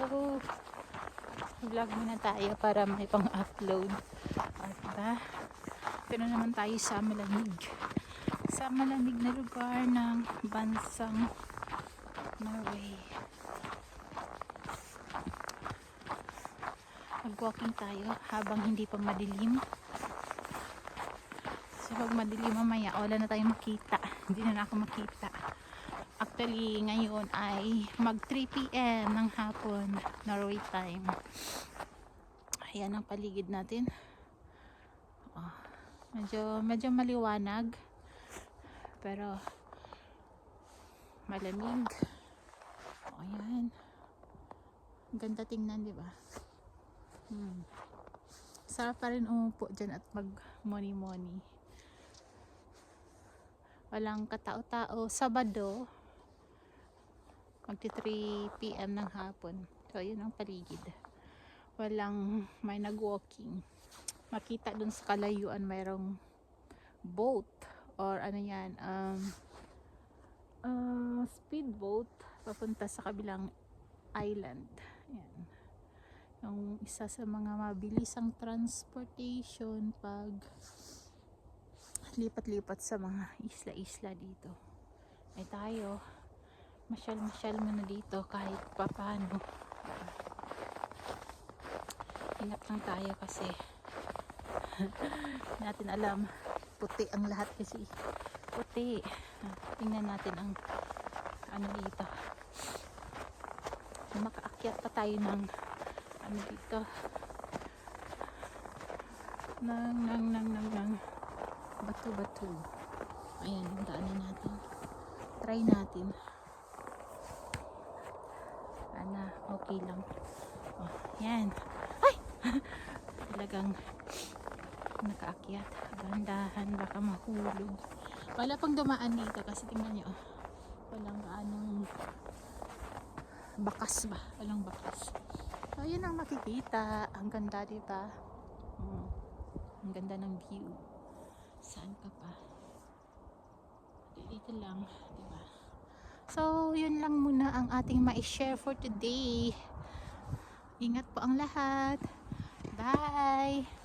vlog muna tayo para may pang-upload. Diba? Pero naman tayo sa malamig na lugar ng bansang Norway. Mag-walking tayo habang hindi pa madilim. So pag madilim mamaya, wala na tayong makita. Hindi na ako makita. Actually, ngayon ay mag 3 PM ng hapon, Norway time. Ayan ang paligid natin. Oh, medyo maliwanag. Pero malamig. Oh, ayan. Ganda tingnan, di ba? Sarap pa rin umupo dyan at mag moni-moni. Walang katao-tao. Sabado, magti 3 PM ng hapon. So, yun ang paligid. May nag-walking. Makita dun sa kalayuan mayroong boat or ano yan, speedboat papunta sa kabilang island. Ayan. Yung isa sa mga mabilisang transportation pag lipat-lipat sa mga isla-isla dito. Ay tayo, masyal muna dito kahit papano. Ingat lang tayo kasi natin alam, puti ang lahat kasi. Puti. Tingnan natin ang ano dito. Makaakyat pa tayo ng ano dito. Nang bato-bato. Ayan, yung daanan natin. Try natin. Sana okay lang. Oh, yan. Ay! Talagang nakaakyat. Gandahan, baka mahulog. Wala pang dumaan dito kasi tingnan nyo. Walang anong bakas ba? Walang bakas. So, yun ang makikita. Ang ganda, diba? Ang ganda ng view. Saan ka pa? Dito lang, diba? So, yun lang muna ang ating ma-share for today. Ingat po ang lahat. Bye!